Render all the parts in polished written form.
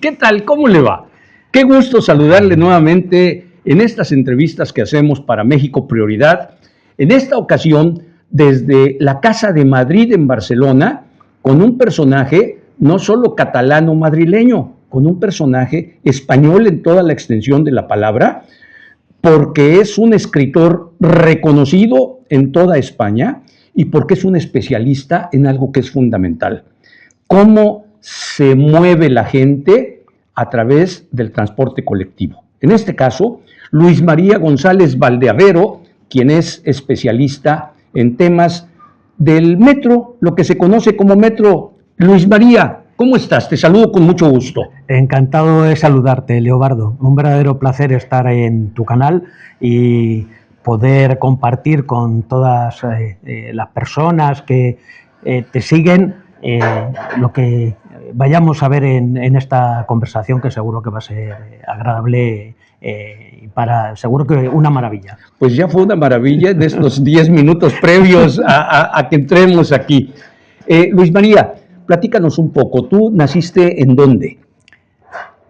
¿Qué tal? ¿Cómo le va? Qué gusto saludarle nuevamente en estas entrevistas que hacemos para México Prioridad. En esta ocasión, desde la Casa de Madrid en Barcelona, con un personaje no solo catalano madrileño, con un personaje español en toda la extensión de la palabra, porque es un escritor reconocido en toda España y porque es un especialista en algo que es fundamental: cómo se mueve la gente a través del transporte colectivo. En este caso, Luis María González Valdeavero, quien es especialista en temas del metro, lo que se conoce como metro. Luis María, ¿cómo estás? Te saludo con mucho gusto. Encantado de saludarte, Leobardo. Un verdadero placer estar en tu canal y poder compartir con todas las personas que te siguen lo que vayamos a ver en esta conversación, que seguro que va a ser agradable y seguro que una maravilla. Pues ya fue una maravilla de estos 10 minutos previos a que entremos aquí. Luis María, platícanos un poco. ¿Tú naciste en dónde?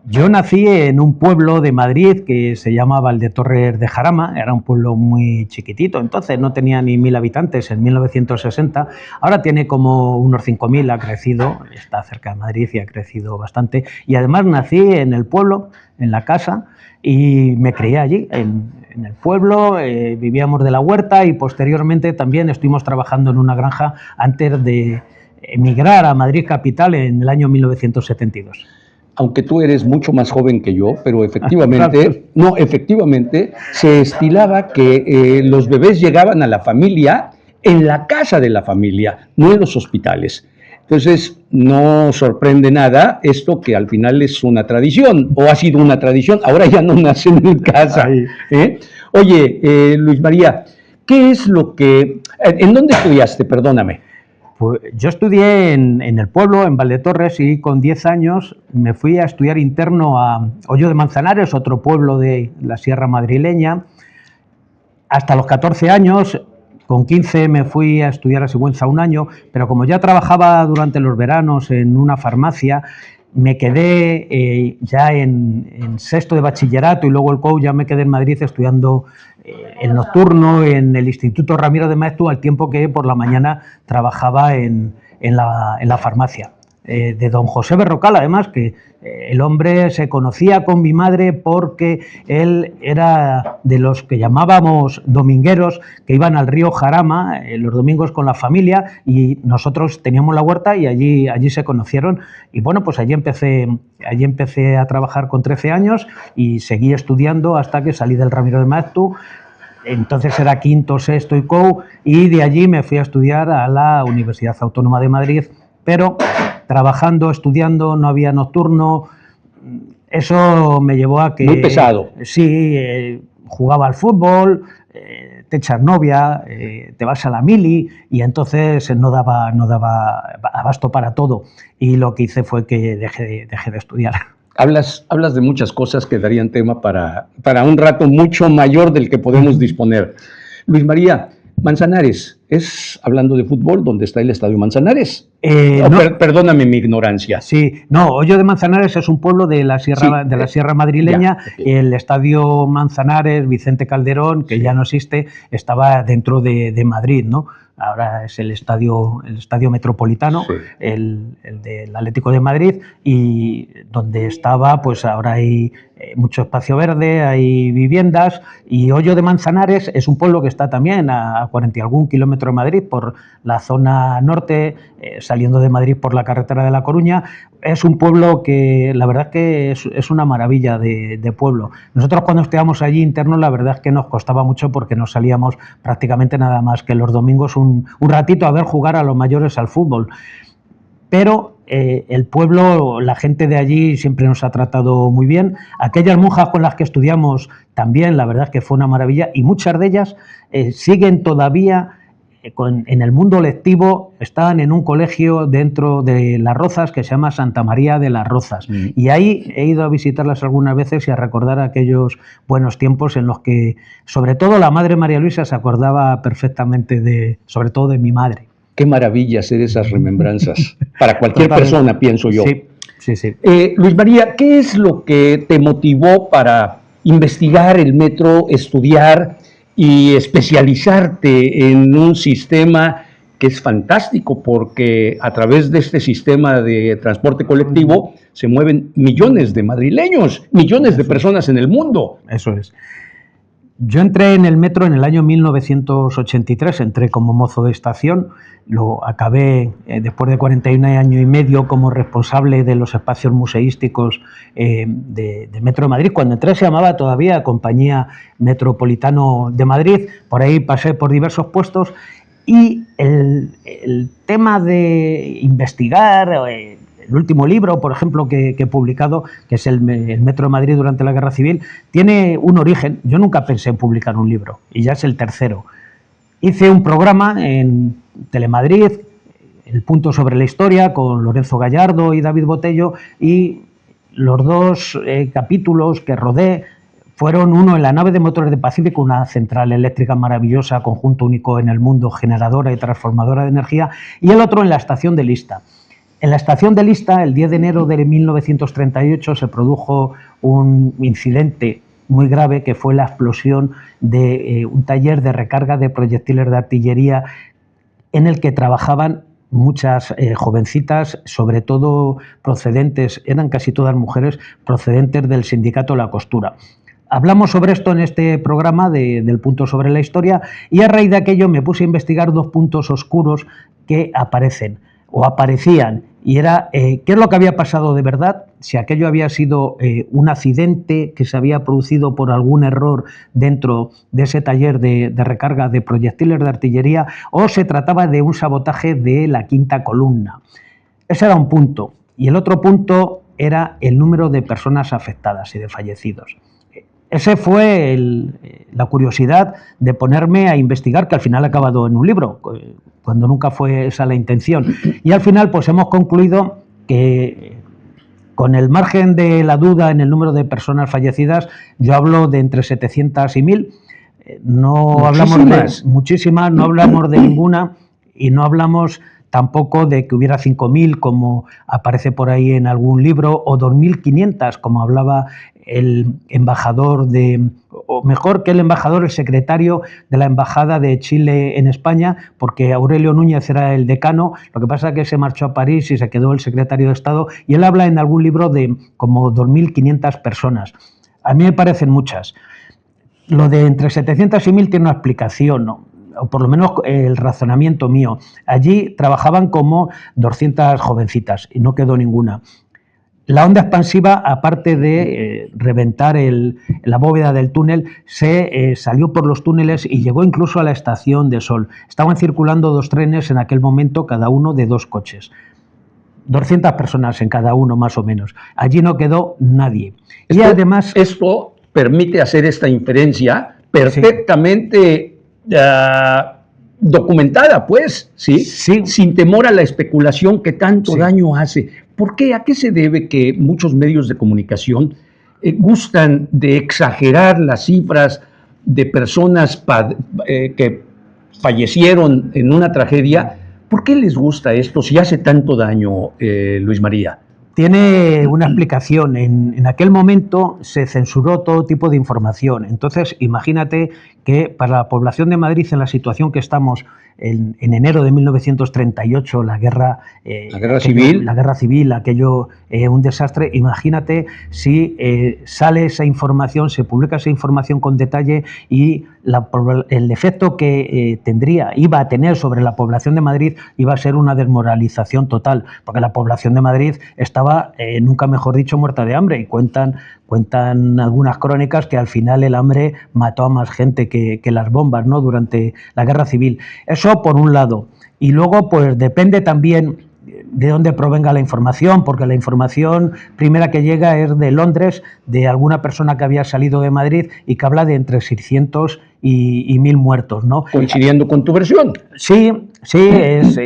Yo nací en un pueblo de Madrid que se llama Valdetorres de Jarama. Era un pueblo muy chiquitito, entonces no tenía ni 1000 habitantes en 1960. Ahora tiene como unos 5000, ha crecido, está cerca de Madrid y ha crecido bastante. Y además nací en el pueblo, en la casa, y me crié allí, en el pueblo. Vivíamos de la huerta y posteriormente también estuvimos trabajando en una granja antes de emigrar a Madrid capital en el año 1972. Aunque tú eres mucho más joven que yo, pero efectivamente, efectivamente se estilaba que los bebés llegaban a la familia en la casa de la familia, no en los hospitales. Entonces, no sorprende nada esto, que al final es una tradición, o ha sido una tradición. Ahora ya no nacen en casa. Oye, Luis María, ¿qué es lo que... ¿En dónde estudiaste? Perdóname. Pues yo estudié en el pueblo, en Valdetorres, y con 10 años me fui a estudiar interno a Hoyo de Manzanares, otro pueblo de la Sierra Madrileña, hasta los 14 años. Con 15 me fui a estudiar a Sigüenza un año, pero como ya trabajaba durante los veranos en una farmacia, me quedé ya en sexto de bachillerato y luego el COU, ya me quedé en Madrid estudiando el nocturno en el Instituto Ramiro de Maeztu, al tiempo que por la mañana trabajaba en la farmacia. De don José Berrocal, además, que el hombre se conocía con mi madre porque él era de los que llamábamos domingueros, que iban al río Jarama los domingos con la familia, y nosotros teníamos la huerta y allí se conocieron. Y bueno, pues allí empecé a trabajar con 13 años y seguí estudiando hasta que salí del Ramiro de Maeztu. Entonces era quinto, sexto y COU, y de allí me fui a estudiar a la Universidad Autónoma de Madrid, pero trabajando, estudiando, no había nocturno. Eso me llevó a que... Muy pesado. Sí, jugaba al fútbol, te echas novia, te vas a la mili, y entonces no daba abasto para todo. Y lo que hice fue que dejé de estudiar. Hablas de muchas cosas que darían tema para un rato mucho mayor del que podemos disponer. Luis María, Manzanares, es, hablando de fútbol, ¿dónde está el Estadio Manzanares? No. Perdóname mi ignorancia. Sí, no, Hoyo de Manzanares es un pueblo de la Sierra Madrileña. Ya, okay. El Estadio Manzanares, Vicente Calderón, que ya no existe, estaba dentro de Madrid, ¿no? Ahora es el estadio metropolitano, sí. el del Atlético de Madrid, y donde estaba, pues ahora hay mucho espacio verde, hay viviendas. Y Hoyo de Manzanares es un pueblo que está también a 40 y algún kilómetros de Madrid, por la zona norte, saliendo de Madrid por la carretera de La Coruña. Es un pueblo que la verdad que es una maravilla de pueblo. Nosotros cuando estudiamos allí internos, la verdad es que nos costaba mucho porque nos salíamos prácticamente nada más que los domingos un ratito a ver jugar a los mayores al fútbol. Pero el pueblo, la gente de allí siempre nos ha tratado muy bien. Aquellas monjas con las que estudiamos también, la verdad es que fue una maravilla, y muchas de ellas siguen todavía en el mundo lectivo. Están en un colegio dentro de Las Rozas que se llama Santa María de las Rozas, y ahí he ido a visitarlas algunas veces y a recordar aquellos buenos tiempos en los que, sobre todo, la madre María Luisa se acordaba perfectamente sobre todo de mi madre. Qué maravilla hacer esas remembranzas para cualquier persona, pienso yo. Sí. Sí, sí. Luis María, ¿qué es lo que te motivó para investigar el metro, estudiar y especializarte en un sistema que es fantástico, porque a través de este sistema de transporte colectivo se mueven millones de madrileños, millones de personas en el mundo? Eso es. Yo entré en el metro en el año 1983, entré como mozo de estación, lo acabé después de 41 años y medio como responsable de los espacios museísticos de Metro de Madrid. Cuando entré se llamaba todavía Compañía Metropolitano de Madrid, por ahí pasé por diversos puestos y el tema de investigar... El último libro, por ejemplo, que he publicado, que es el Metro de Madrid durante la Guerra Civil, tiene un origen. Yo nunca pensé en publicar un libro, y ya es el tercero. Hice un programa en Telemadrid, El Punto sobre la Historia, con Lorenzo Gallardo y David Botello, y los dos capítulos que rodé fueron uno en la nave de motores de Pacífico, una central eléctrica maravillosa, conjunto único en el mundo, generadora y transformadora de energía, y el otro en la estación de Lista. En la estación de Lista, el 10 de enero de 1938, se produjo un incidente muy grave que fue la explosión de un taller de recarga de proyectiles de artillería en el que trabajaban muchas jovencitas, sobre todo procedentes, eran casi todas mujeres, procedentes del sindicato La Costura. Hablamos sobre esto en este programa del Punto sobre la Historia y a raíz de aquello me puse a investigar dos puntos oscuros que aparecen o aparecían, y era qué es lo que había pasado de verdad, si aquello había sido un accidente que se había producido por algún error dentro de ese taller de recarga de proyectiles de artillería, o se trataba de un sabotaje de la quinta columna. Ese era un punto, y el otro punto era el número de personas afectadas y de fallecidos. Ese fue la curiosidad de ponerme a investigar, que al final ha acabado en un libro, cuando nunca fue esa la intención. Y al final pues hemos concluido que, con el margen de la duda en el número de personas fallecidas, yo hablo de entre 700 y 1000. No hablamos de muchísimas, no hablamos de ninguna, y no hablamos tampoco de que hubiera 5.000, como aparece por ahí en algún libro, o 2.500, como hablaba el embajador o mejor que el embajador, el secretario de la Embajada de Chile en España, porque Aurelio Núñez era el decano, lo que pasa es que se marchó a París y se quedó el secretario de Estado, y él habla en algún libro de como 2.500 personas. A mí me parecen muchas. Lo de entre 700 y 1000 tiene una explicación, ¿no? O por lo menos el razonamiento mío. Allí trabajaban como 200 jovencitas y no quedó ninguna. La onda expansiva, aparte de reventar la bóveda del túnel, se salió por los túneles y llegó incluso a la estación de Sol. Estaban circulando dos trenes en aquel momento, cada uno de 2 coches. 200 personas en cada uno, más o menos. Allí no quedó nadie. Y además... Esto permite hacer esta inferencia perfectamente documentada, pues, ¿sí? Sin temor a la especulación que tanto daño hace. ¿Por qué? ¿A qué se debe que muchos medios de comunicación gustan de exagerar las cifras de personas que fallecieron en una tragedia? ¿Por qué les gusta esto si hace tanto daño, Luis María? Tiene una explicación. En aquel momento se censuró todo tipo de información. Entonces, imagínate que para la población de Madrid, en la situación que estamos en enero de 1938, la guerra civil, aquello un desastre. Imagínate si sale esa información, se publica esa información con detalle y el efecto que iba a tener sobre la población de Madrid iba a ser una desmoralización total, porque la población de Madrid estaba, nunca mejor dicho, muerta de hambre, y cuentan algunas crónicas que al final el hambre mató a más gente que las bombas, ¿no?, durante la guerra civil. Eso por un lado. Y luego pues depende también de dónde provenga la información, porque la información primera que llega es de Londres, de alguna persona que había salido de Madrid y que habla de entre 600 y 1000 muertos, ¿no? Coincidiendo con tu versión. Sí, es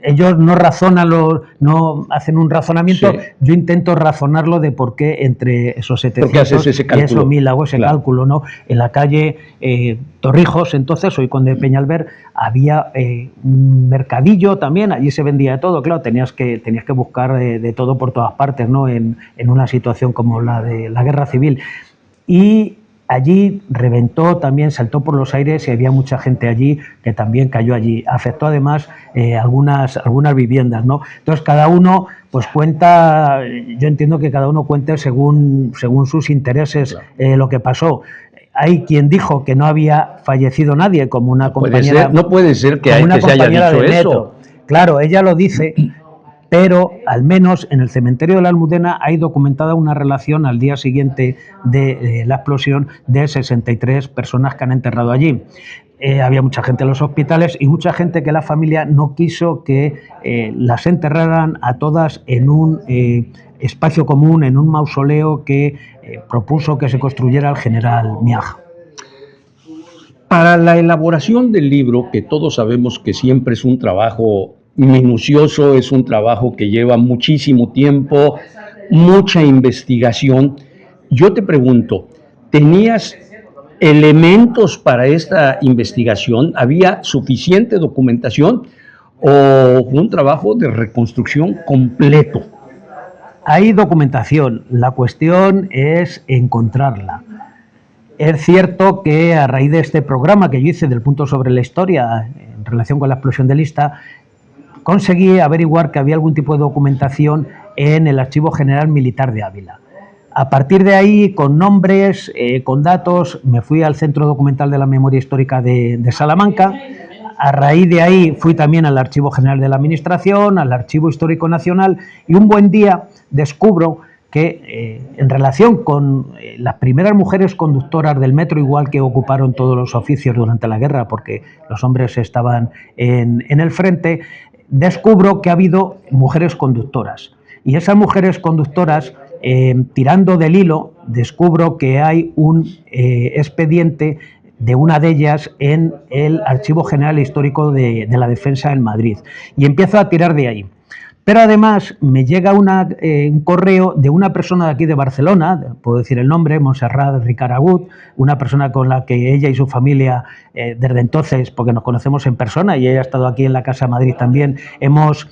ellos no razonan, no hacen un razonamiento, Sí. yo intento razonarlo de por qué entre esos ¿Por qué 700 haces ese y cálculo? esos 1000 hago ese Claro. cálculo, ¿no? En la calle Torrijos, entonces, hoy Conde de Peñalver, había un mercadillo también, allí se vendía de todo, claro, tenías que buscar de todo por todas partes, ¿no? En una situación como la de la Guerra Civil. Y allí reventó, también saltó por los aires y había mucha gente allí que también cayó allí. Afectó además algunas viviendas, ¿no? Entonces cada uno pues cuenta, yo entiendo que cada uno cuente según sus intereses lo que pasó. Hay quien dijo que no había fallecido nadie, como una compañera. No puede ser que se haya dicho eso. Claro, ella lo dice, pero al menos en el cementerio de la Almudena hay documentada una relación al día siguiente de la explosión de 63 personas que han enterrado allí. Había mucha gente en los hospitales y mucha gente que la familia no quiso que las enterraran a todas en un espacio común, en un mausoleo que propuso que se construyera el general Miaja. Para la elaboración del libro, que todos sabemos que siempre es un trabajo minucioso, es un trabajo que lleva muchísimo tiempo, mucha investigación, yo te pregunto, ¿tenías elementos para esta investigación? ¿Había suficiente documentación o fue un trabajo de reconstrucción completo? Hay documentación, la cuestión es encontrarla. Es cierto que a raíz de este programa que yo hice del punto sobre la historia en relación con la explosión de Lista, conseguí averiguar que había algún tipo de documentación en el Archivo General Militar de Ávila. A partir de ahí, con nombres, con datos, me fui al Centro Documental de la Memoria Histórica de Salamanca. A raíz de ahí fui también al Archivo General de la Administración, al Archivo Histórico Nacional, y un buen día descubro que en relación con las primeras mujeres conductoras del metro, igual que ocuparon todos los oficios durante la guerra, porque los hombres estaban en el frente, descubro que ha habido mujeres conductoras. Y esas mujeres conductoras, tirando del hilo, descubro que hay un expediente de una de ellas en el Archivo General Histórico de la Defensa en Madrid. Y empiezo a tirar de ahí. Pero además me llega un correo de una persona de aquí de Barcelona, puedo decir el nombre, Montserrat Ricard Agut, una persona con la que ella y su familia, desde entonces, porque nos conocemos en persona y ella ha estado aquí en la Casa de Madrid también, hemos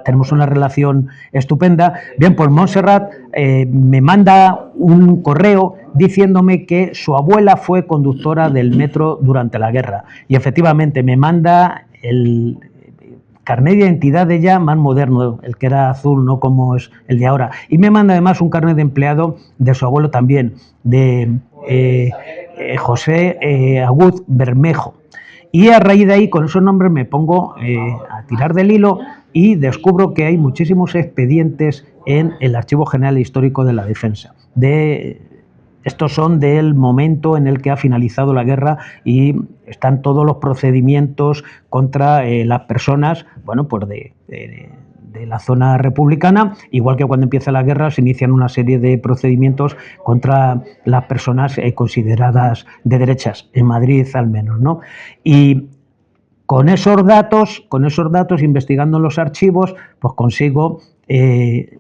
tenemos una relación estupenda. Bien, pues Montserrat me manda un correo diciéndome que su abuela fue conductora del metro durante la guerra. Y efectivamente me manda el carnet de identidad de ella más moderno, el que era azul, no como es el de ahora. Y me manda además un carnet de empleado de su abuelo también, de José Agut Bermejo. Y a raíz de ahí, con esos nombres, me pongo a tirar del hilo y descubro que hay muchísimos expedientes en el Archivo General Histórico de la Defensa. Estos son del momento en el que ha finalizado la guerra y están todos los procedimientos contra las personas, bueno, pues de la zona republicana, igual que cuando empieza la guerra se inician una serie de procedimientos contra las personas consideradas de derechas, en Madrid al menos, ¿no? Y con esos datos, investigando en los archivos, pues consigo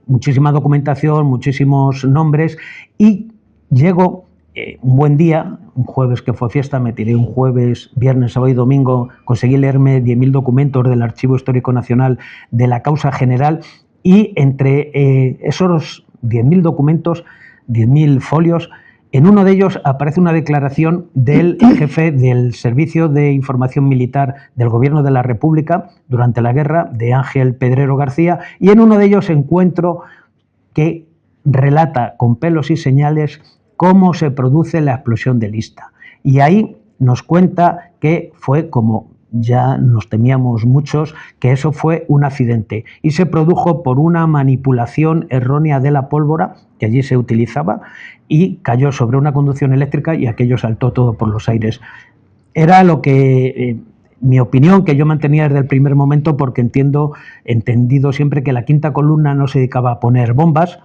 muchísima documentación, muchísimos nombres y llego un buen día, un jueves que fue fiesta, me tiré un jueves, viernes, sábado y domingo, conseguí leerme 10.000 documentos del Archivo Histórico Nacional de la causa general y entre esos 10.000 documentos, 10.000 folios, en uno de ellos aparece una declaración del jefe del Servicio de Información Militar del Gobierno de la República durante la guerra, de Ángel Pedrero García, y en uno de ellos encuentro que relata con pelos y señales cómo se produce la explosión de Lista. Y ahí nos cuenta que fue, como ya nos temíamos muchos, que eso fue un accidente y se produjo por una manipulación errónea de la pólvora que allí se utilizaba y cayó sobre una conducción eléctrica y aquello saltó todo por los aires. Era lo que... mi opinión, que yo mantenía desde el primer momento, porque entendido siempre que la quinta columna no se dedicaba a poner bombas,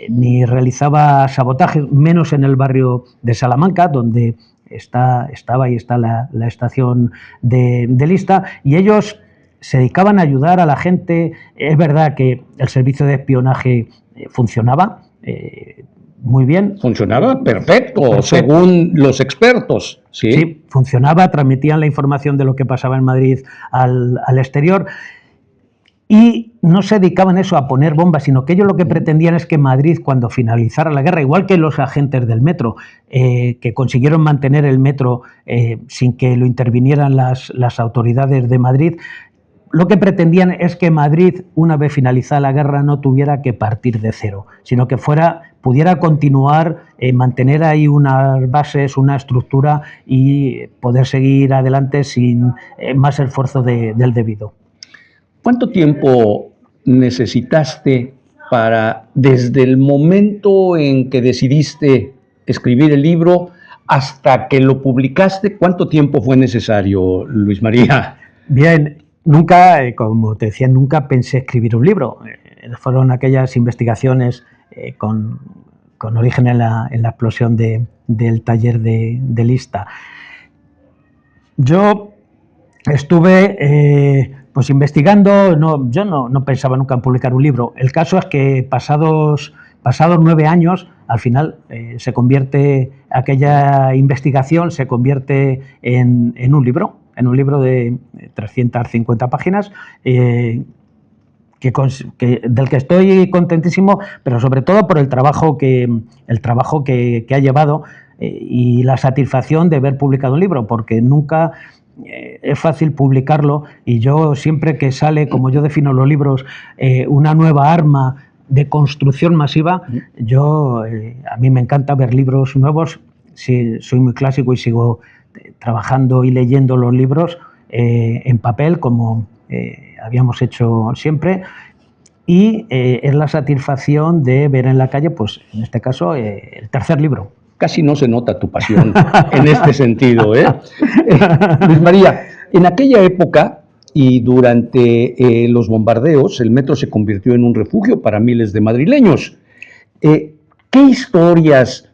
ni realizaba sabotajes, menos en el barrio de Salamanca, donde estaba y está la estación de Lista, y ellos se dedicaban a ayudar a la gente. Es verdad que el servicio de espionaje funcionaba muy bien. Funcionaba perfecto, según los expertos. ¿Sí? Sí, funcionaba, transmitían la información de lo que pasaba en Madrid al exterior. Y no se dedicaban eso a poner bombas, sino que ellos lo que pretendían es que Madrid, cuando finalizara la guerra, igual que los agentes del metro, que consiguieron mantener el metro sin que lo intervinieran las autoridades de Madrid, lo que pretendían es que Madrid, una vez finalizada la guerra, no tuviera que partir de cero, sino que pudiera continuar, mantener ahí unas bases, una estructura y poder seguir adelante sin más esfuerzo del debido. ¿Cuánto tiempo necesitaste desde el momento en que decidiste escribir el libro hasta que lo publicaste? ¿Cuánto tiempo fue necesario, Luis María? Bien, nunca, como te decía, nunca pensé escribir un libro. Fueron aquellas investigaciones con origen en la explosión del taller de Lista. Yo estuve pues investigando, yo no pensaba nunca en publicar un libro. El caso es que pasados 9 años, al final se convierte aquella investigación, se convierte en un libro de 350 páginas, del que estoy contentísimo, pero sobre todo por el trabajo que ha llevado y la satisfacción de haber publicado un libro, porque nunca es fácil publicarlo, y yo siempre que sale, como yo defino los libros, una nueva arma de construcción masiva, a mí me encanta ver libros nuevos. Sí, soy muy clásico y sigo trabajando y leyendo los libros en papel, como habíamos hecho siempre, y es la satisfacción de ver en la calle, pues en este caso, el tercer libro. Casi no se nota tu pasión en este sentido, ¿eh? Luis María, en aquella época y durante los bombardeos, el metro se convirtió en un refugio para miles de madrileños. ¿Qué historias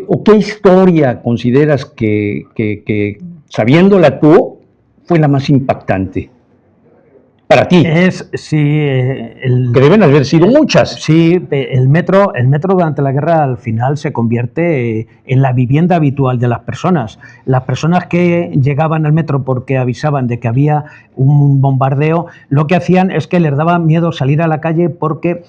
o qué historia consideras que, sabiéndola tú, fue la más impactante para ti? Que deben haber sido muchas. Sí, el metro durante la guerra al final se convierte en la vivienda habitual de las personas. Las personas que llegaban al metro porque avisaban de que había un bombardeo, lo que hacían es que les daba miedo salir a la calle porque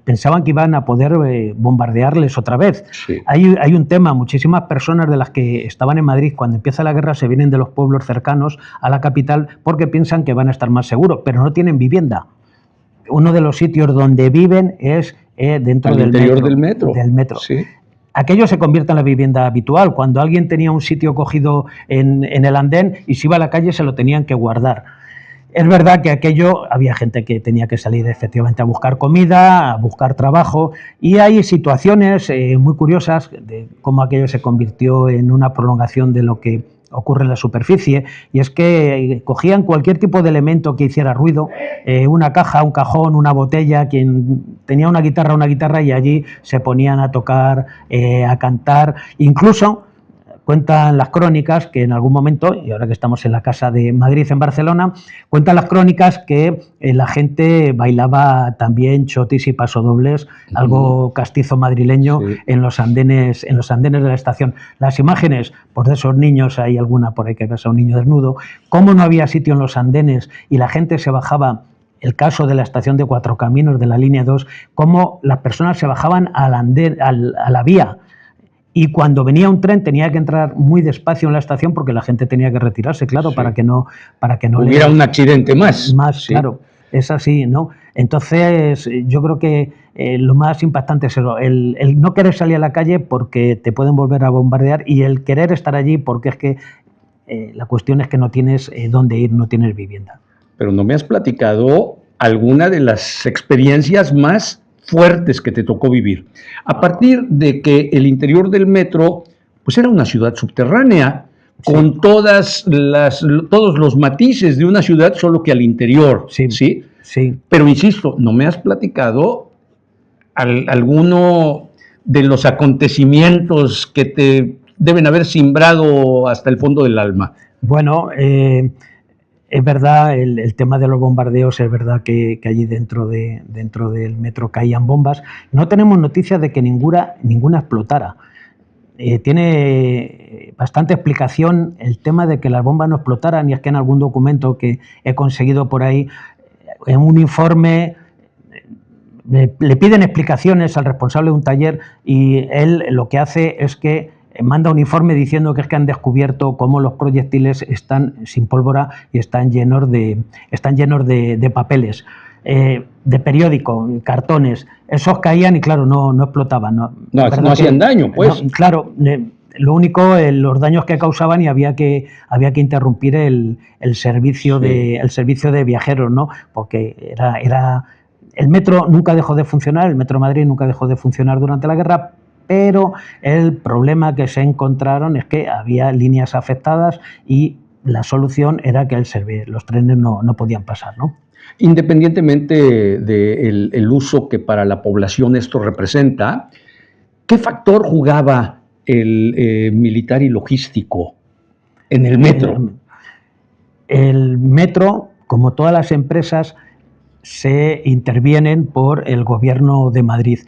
pensaban que iban a poder bombardearles otra vez. Sí. Hay un tema, muchísimas personas de las que estaban en Madrid cuando empieza la guerra se vienen de los pueblos cercanos a la capital porque piensan que van a estar más seguros, pero no tienen vivienda. Uno de los sitios donde viven es dentro del metro. Sí. Aquello se convierte en la vivienda habitual. Cuando alguien tenía un sitio cogido en el andén y se iba a la calle, se lo tenían que guardar. Es verdad que aquello había gente que tenía que salir efectivamente a buscar comida, a buscar trabajo, y hay situaciones muy curiosas de cómo aquello se convirtió en una prolongación de lo que ocurre en la superficie, y es que cogían cualquier tipo de elemento que hiciera ruido, una caja, un cajón, una botella, quien tenía una guitarra, y allí se ponían a tocar, a cantar. Incluso cuentan las crónicas que en algún momento, y ahora que estamos en la Casa de Madrid en Barcelona, cuentan las crónicas que la gente bailaba también chotis y pasodobles, algo castizo madrileño, sí, en los andenes de la estación. Las imágenes, pues de esos niños, hay alguna por ahí que ves a un niño desnudo, cómo no había sitio en los andenes y la gente se bajaba. El caso de la estación de Cuatro Caminos de la línea 2, cómo las personas se bajaban al andén, a la vía. Y cuando venía un tren tenía que entrar muy despacio en la estación porque la gente tenía que retirarse, claro, sí, para que no hubiera un accidente más. Sí. Claro, es así, ¿no? Entonces, yo creo que lo más impactante es eso, el no querer salir a la calle porque te pueden volver a bombardear, y el querer estar allí porque es que la cuestión es que no tienes dónde ir, no tienes vivienda. Pero no me has platicado alguna de las experiencias más fuertes que te tocó vivir. A partir de que el interior del metro, pues era una ciudad subterránea, sí, con todos los matices de una ciudad, solo que al interior, sí, ¿sí? Sí. Pero insisto, no me has platicado alguno de los acontecimientos que te deben haber simbrado hasta el fondo del alma. Bueno, es verdad, el tema de los bombardeos, es verdad que allí dentro del metro caían bombas. No tenemos noticias de que ninguna explotara. Tiene bastante explicación el tema de que las bombas no explotaran, y es que en algún documento que he conseguido por ahí, en un informe, le piden explicaciones al responsable de un taller, y él lo que hace es que manda un informe diciendo que es que han descubierto cómo los proyectiles están sin pólvora y están llenos de papeles, de periódico, cartones. Esos caían y claro, no explotaban. No hacían daño, pues. No, claro, lo único, los daños que causaban, y había que interrumpir el servicio de viajeros, ¿no? Porque el metro nunca dejó de funcionar, el Metro Madrid nunca dejó de funcionar durante la guerra, pero el problema que se encontraron es que había líneas afectadas y la solución era que los trenes no podían pasar, ¿no? Independientemente del uso que para la población esto representa, ¿qué factor jugaba el militar y logístico en el metro? El metro, como todas las empresas, se intervienen por el Gobierno de Madrid,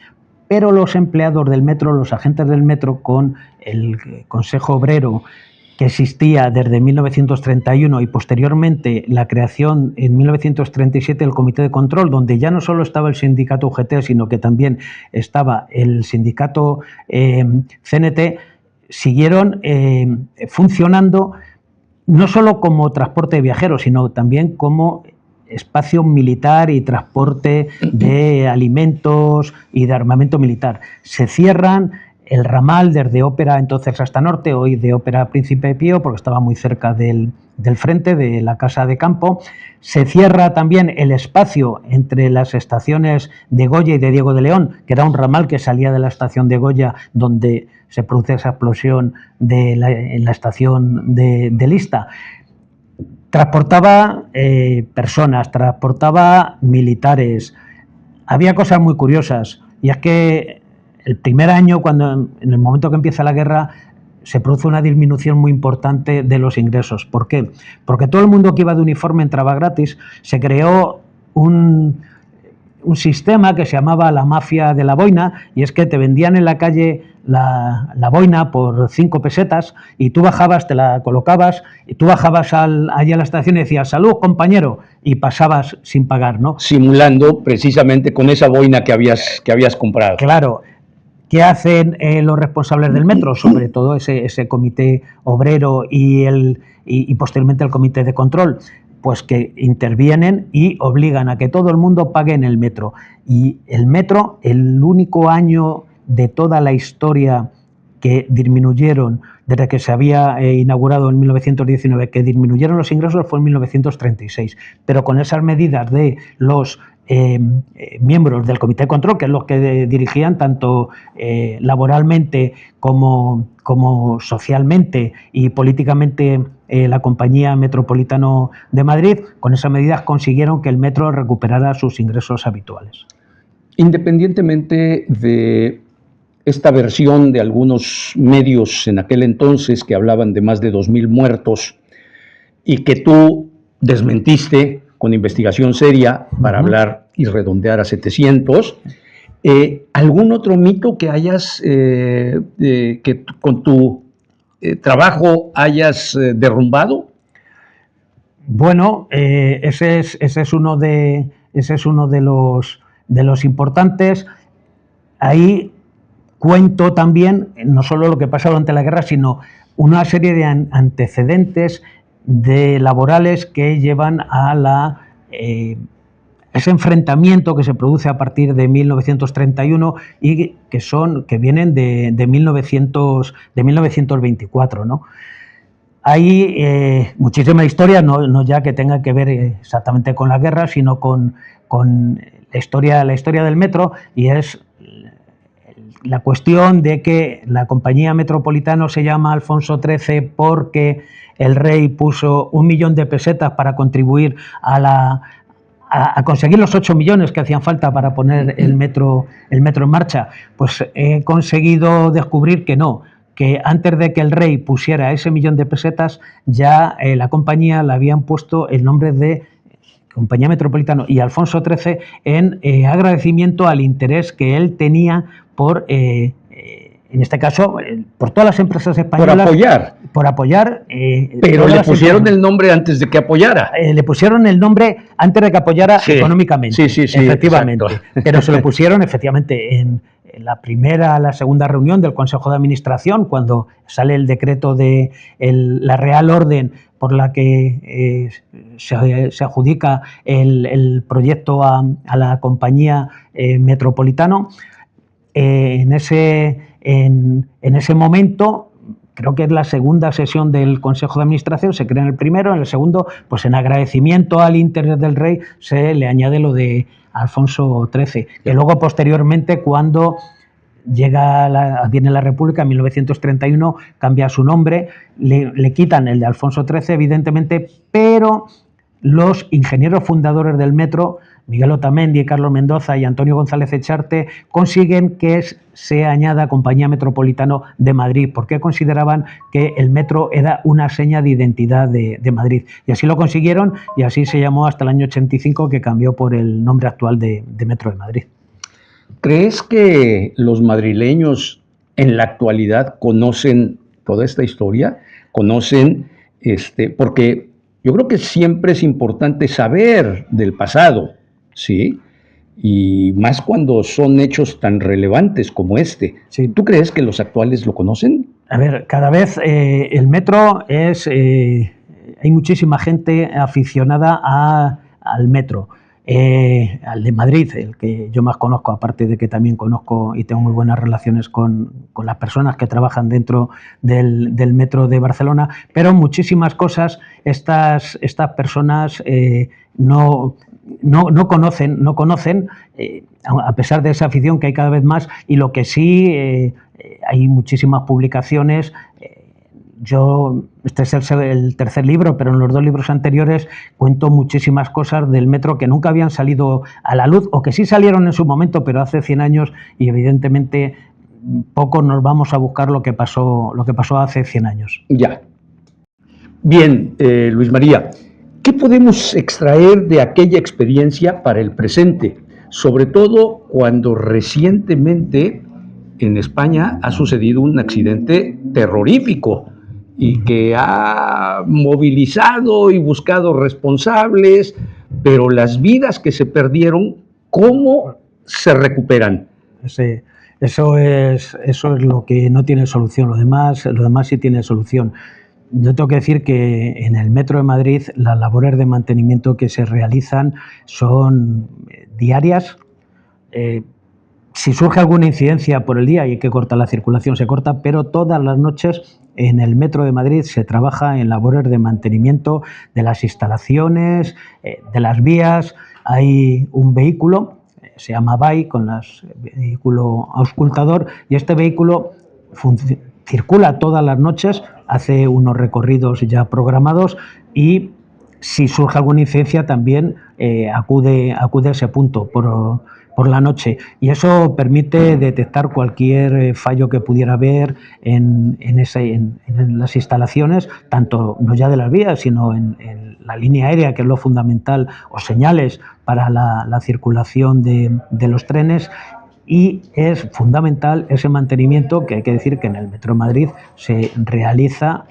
pero los empleados del metro, los agentes del metro, con el Consejo Obrero que existía desde 1931 y posteriormente la creación en 1937 del Comité de Control, donde ya no solo estaba el sindicato UGT, sino que también estaba el sindicato CNT, siguieron funcionando no solo como transporte de viajeros, sino también como espacio militar y transporte de alimentos y de armamento militar. Se cierran el ramal desde Ópera entonces hasta Norte, hoy de Ópera Príncipe Pío, porque estaba muy cerca del frente de la Casa de Campo. Se cierra también el espacio entre las estaciones de Goya y de Diego de León, que era un ramal que salía de la estación de Goya, donde se produce esa explosión en la estación de Lista. Transportaba personas, transportaba militares. Había cosas muy curiosas, y es que el primer año, en el momento que empieza la guerra, se produce una disminución muy importante de los ingresos. ¿Por qué? Porque todo el mundo que iba de uniforme entraba gratis. Se creó un sistema que se llamaba la mafia de la boina, y es que te vendían en la calle la boina por 5 pesetas, y tú bajabas, te la colocabas, y tú bajabas allí a la estación y decías «salud, compañero», y pasabas sin pagar, ¿no? Simulando precisamente con esa boina que habías comprado. Claro. ¿Qué hacen los responsables del metro? Sobre todo ese comité obrero y posteriormente el comité de control, pues que intervienen y obligan a que todo el mundo pague en el metro. Y el metro, el único año de toda la historia que disminuyeron, desde que se había inaugurado en 1919, que disminuyeron los ingresos, fue en 1936. Pero con esas medidas de los miembros del Comité de Control, que es los que dirigían tanto laboralmente como socialmente y políticamente la Compañía Metropolitana de Madrid, con esas medidas consiguieron que el metro recuperara sus ingresos habituales. Independientemente de esta versión de algunos medios en aquel entonces que hablaban de más de 2,000 muertos y que tú desmentiste con investigación seria para hablar y redondear a 700, ¿algún otro mito que hayas, que con tu trabajo hayas derrumbado? Bueno, ese es uno de los importantes. Ahí cuento también no solo lo que pasa durante la guerra, sino una serie de antecedentes laborales que llevan a ese enfrentamiento que se produce a partir de 1931 y que vienen de 1924, ¿no? Hay muchísima historia, no ya que tenga que ver exactamente con la guerra, sino con la historia del metro, y es la cuestión de que la Compañía Metropolitana se llama Alfonso XIII porque el rey puso 1 millón de pesetas para contribuir a conseguir los 8 millones que hacían falta para poner el metro en marcha. Pues he conseguido descubrir que no, que antes de que el rey pusiera ese 1.000.000 de pesetas, ya la compañía le habían puesto el nombre de Compañía Metropolitana y Alfonso XIII en agradecimiento al interés que él tenía por, en este caso, por todas las empresas españolas. Por apoyar. Pero le pusieron el nombre antes de que apoyara. Le pusieron el nombre antes de que apoyara económicamente. Sí, efectivamente. Exacto. Pero se lo pusieron efectivamente en la segunda reunión del Consejo de Administración, cuando sale el decreto de la Real Orden por la que se adjudica el proyecto a la Compañía Metropolitana. En ese momento, creo que es la segunda sesión del Consejo de Administración, se crea en el primero, en el segundo, pues en agradecimiento al interés del rey se le añade lo de Alfonso XIII, que luego posteriormente, cuando viene la República en 1931, cambia su nombre, le quitan el de Alfonso XIII, evidentemente, pero los ingenieros fundadores del metro, Miguel Otamendi, Carlos Mendoza y Antonio González Echarte, consiguen que se añada Compañía Metropolitana de Madrid, porque consideraban que el metro era una seña de identidad de Madrid. Y así lo consiguieron, y así se llamó hasta el año 85, que cambió por el nombre actual de Metro de Madrid. ¿Crees que los madrileños en la actualidad conocen toda esta historia? ¿Conocen porque yo creo que siempre es importante saber del pasado, ¿sí? Y más cuando son hechos tan relevantes como este. Sí. ¿Tú crees que los actuales lo conocen? A ver, cada vez el metro es... hay muchísima gente aficionada al metro. Al de Madrid, el que yo más conozco, aparte de que también conozco y tengo muy buenas relaciones con las personas que trabajan dentro del metro de Barcelona, pero muchísimas cosas estas personas no conocen, a pesar de esa afición que hay cada vez más, y lo que sí, hay muchísimas publicaciones. Este es el tercer libro, pero en los 2 libros anteriores cuento muchísimas cosas del metro que nunca habían salido a la luz, o que sí salieron en su momento, pero hace 100 años, y evidentemente poco nos vamos a buscar lo que pasó hace 100 años. Ya. Bien, Luis María, ¿qué podemos extraer de aquella experiencia para el presente? Sobre todo cuando recientemente en España ha sucedido un accidente terrorífico y que ha movilizado y buscado responsables, pero las vidas que se perdieron, ¿cómo se recuperan? Sí, eso es lo que no tiene solución, lo demás sí tiene solución. Yo tengo que decir que en el Metro de Madrid las labores de mantenimiento que se realizan son diarias. Si surge alguna incidencia por el día y hay que cortar la circulación, se corta, pero todas las noches en el Metro de Madrid se trabaja en labores de mantenimiento de las instalaciones, de las vías. Hay un vehículo, se llama BAI, con vehículo auscultador, y este vehículo circula todas las noches, hace unos recorridos ya programados, y si surge alguna incidencia también acude a ese punto por la noche, y eso permite detectar cualquier fallo que pudiera haber en las instalaciones, tanto no ya de las vías, sino en la línea aérea, que es lo fundamental, o señales para la circulación de los trenes. Y es fundamental ese mantenimiento, que hay que decir que en el Metro de Madrid se realiza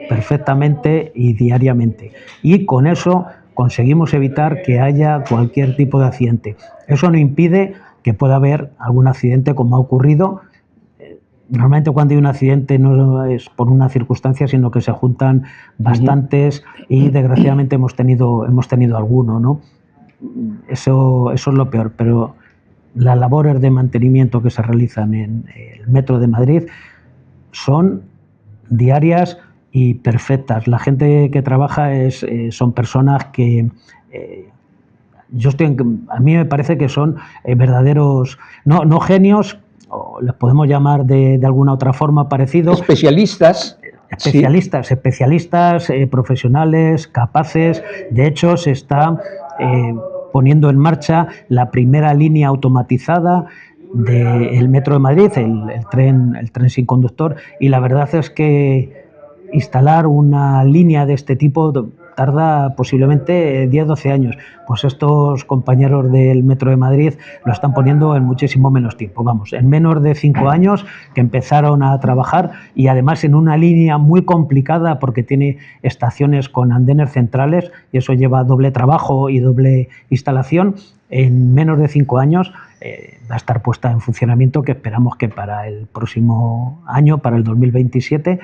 perfectamente y diariamente, y con eso conseguimos evitar que haya cualquier tipo de accidente. Eso no impide que pueda haber algún accidente, como ha ocurrido. Normalmente cuando hay un accidente no es por una circunstancia, sino que se juntan bastantes, y desgraciadamente hemos tenido alguno, ¿no? Eso es lo peor, pero las labores de mantenimiento que se realizan en el Metro de Madrid son diarias y perfectas. La gente que trabaja son personas que a mí me parece que son verdaderos, no genios, o les podemos llamar de alguna otra forma parecidos. Especialistas, profesionales, capaces. De hecho, se está poniendo en marcha la primera línea automatizada del Metro de Madrid, el tren sin conductor, y la verdad es que instalar una línea de este tipo tarda posiblemente 10-12 años. Pues estos compañeros del Metro de Madrid lo están poniendo en muchísimo menos tiempo. Vamos, en menos de 5 años que empezaron a trabajar, y además en una línea muy complicada porque tiene estaciones con andenes centrales y eso lleva doble trabajo y doble instalación. En menos de 5 años va a estar puesta en funcionamiento, que esperamos que para el próximo año, para el 2027,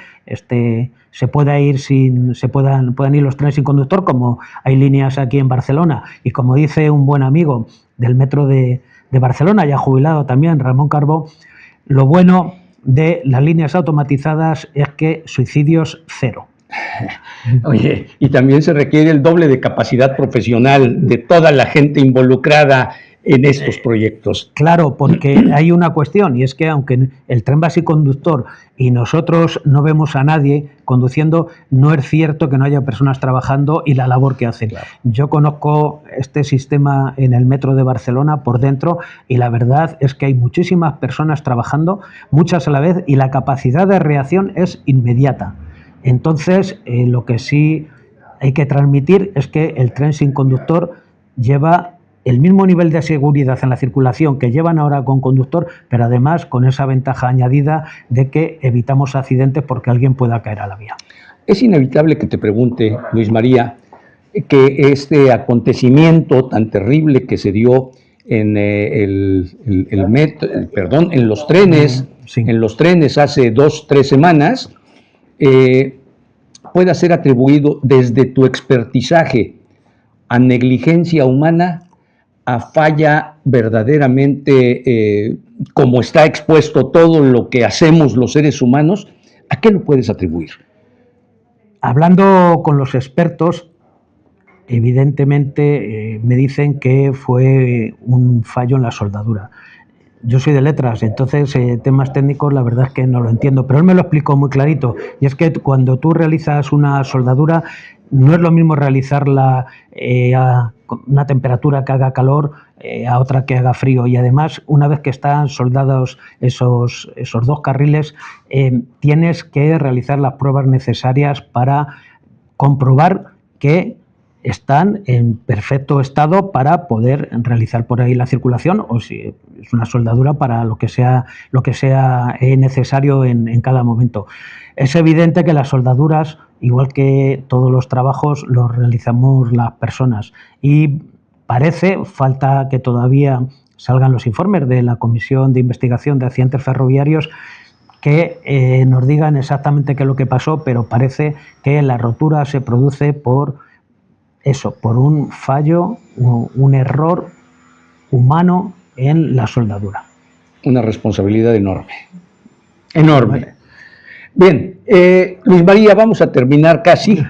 puedan ir los trenes sin conductor, como hay líneas aquí en Barcelona. Y como dice un buen amigo del Metro de Barcelona, ya jubilado también, Ramón Carbó, lo bueno de las líneas automatizadas es que suicidios cero. Oye, y también se requiere el doble de capacidad profesional de toda la gente involucrada en estos proyectos. Claro, porque hay una cuestión, y es que aunque el tren va sin conductor y nosotros no vemos a nadie conduciendo, no es cierto que no haya personas trabajando y la labor que hacen. Claro. Yo conozco este sistema en el Metro de Barcelona por dentro, y la verdad es que hay muchísimas personas trabajando, muchas a la vez, y la capacidad de reacción es inmediata. Entonces, lo que sí hay que transmitir es que el tren sin conductor lleva el mismo nivel de seguridad en la circulación que llevan ahora con conductor, pero además con esa ventaja añadida de que evitamos accidentes porque alguien pueda caer a la vía. Es inevitable que te pregunte, Luis María, que este acontecimiento tan terrible que se dio en en los trenes, sí, en los trenes hace 2-3 semanas, pueda ser atribuido desde tu expertizaje a negligencia humana, a falla verdaderamente, como está expuesto todo lo que hacemos los seres humanos. ¿A qué lo puedes atribuir? Hablando con los expertos, evidentemente me dicen que fue un fallo en la soldadura. Yo soy de letras, entonces temas técnicos la verdad es que no lo entiendo, pero él me lo explicó muy clarito, y es que cuando tú realizas una soldadura no es lo mismo realizarla a una temperatura que haga calor a otra que haga frío, y además una vez que están soldados esos 2 carriles tienes que realizar las pruebas necesarias para comprobar que están en perfecto estado para poder realizar por ahí la circulación, o si es una soldadura para lo que sea necesario en cada momento. Es evidente que las soldaduras, igual que todos los trabajos, los realizamos las personas, y falta que todavía salgan los informes de la Comisión de Investigación de Accidentes Ferroviarios que nos digan exactamente qué es lo que pasó, pero parece que la rotura se produce por un fallo, un error humano en la soldadura. Una responsabilidad enorme. Enorme. Bien, Luis María, vamos a terminar casi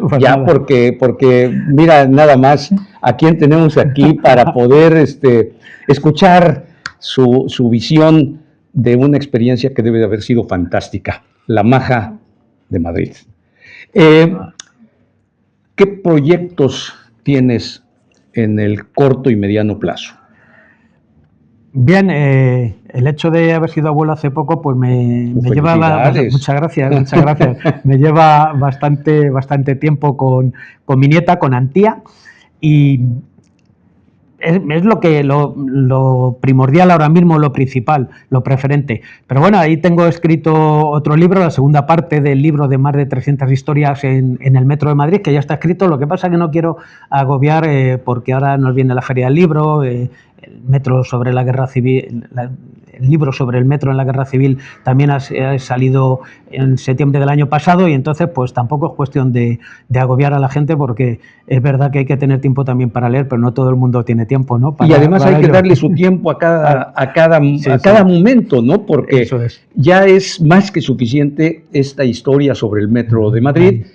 pues ya, porque mira nada más a quién tenemos aquí para poder escuchar su visión de una experiencia que debe de haber sido fantástica, la Maja de Madrid. ¿Qué proyectos tienes en el corto y mediano plazo? Bien, el hecho de haber sido abuelo hace poco, pues me lleva, muchas gracias, me lleva bastante tiempo con mi nieta, con Antía, y es lo primordial ahora mismo, lo principal, lo preferente. Pero bueno, ahí tengo escrito otro libro, la segunda parte del libro de más de 300 historias en el Metro de Madrid, que ya está escrito. Lo que pasa es que no quiero agobiar porque ahora nos viene la Feria del Libro, el metro sobre la guerra civil, el libro sobre el metro en la guerra civil también ha salido en septiembre del año pasado, y entonces pues tampoco es cuestión de agobiar a la gente, porque es verdad que hay que tener tiempo también para leer, pero no todo el mundo tiene tiempo, ¿no? Y además hay que darle su tiempo a cada momento, ¿no? Porque ya es más que suficiente esta historia sobre el Metro de Madrid.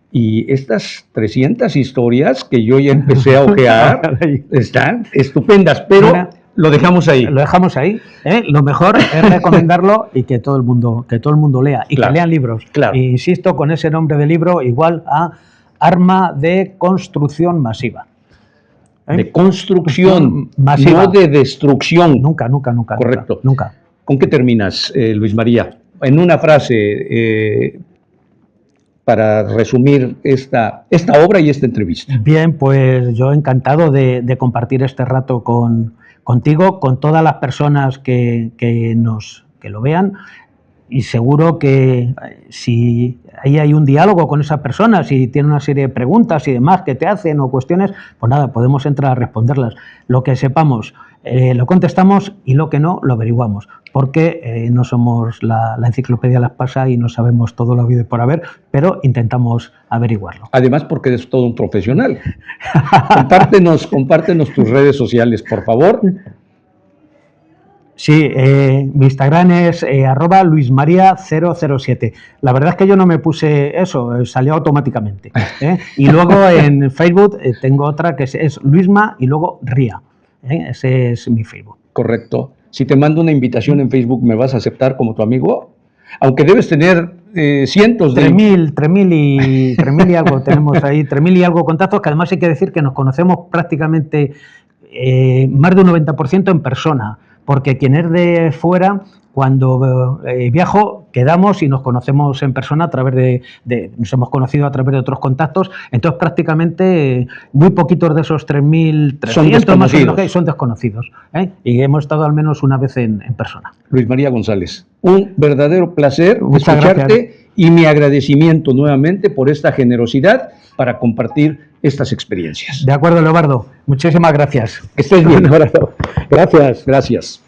Y estas 300 historias que yo ya empecé a ojear están estupendas, pero lo dejamos ahí. Lo dejamos ahí. Lo mejor es recomendarlo y que todo el mundo lea, y claro, que lean libros. Claro. E insisto con ese nombre de libro, igual a Arma de Construcción Masiva. De construcción, masiva. no de destrucción. Nunca, nunca, nunca. Correcto. Nunca. ¿Con qué terminas, Luis María? En una frase para resumir esta obra y esta entrevista. Bien, pues yo encantado de compartir este rato contigo, con todas las personas que lo vean, y seguro que si ahí hay un diálogo con esas personas y tienen una serie de preguntas y demás que te hacen o cuestiones, pues nada, podemos entrar a responderlas. Lo que sepamos lo contestamos, y lo que no, lo averiguamos, porque no somos la enciclopedia Las Pasa y no sabemos todo lo habido y por haber, pero intentamos averiguarlo. Además, porque eres todo un profesional. Compártenos tus redes sociales, por favor. Sí, mi Instagram es @luismaria007. La verdad es que yo no me puse eso, salió automáticamente. Y luego en Facebook tengo otra que es Luisma y luego Ría. Ese es mi Facebook. Correcto. Si te mando una invitación en Facebook, ¿me vas a aceptar como tu amigo? Aunque debes tener cientos de... 3.000 y algo tenemos ahí, 3.000 y algo contactos, que además hay que decir que nos conocemos prácticamente más de un 90% en persona, porque quien es de fuera, cuando viajo, quedamos y nos conocemos en persona a través nos hemos conocido a través de otros contactos, entonces prácticamente muy poquitos de esos 3.300 son desconocidos, y hemos estado al menos una vez en persona. Luis María González, un verdadero placer escucharte, gracias. Y mi agradecimiento nuevamente por esta generosidad para compartir estas experiencias. De acuerdo, Leobardo. Muchísimas gracias. Que estés bien. Gracias. Gracias.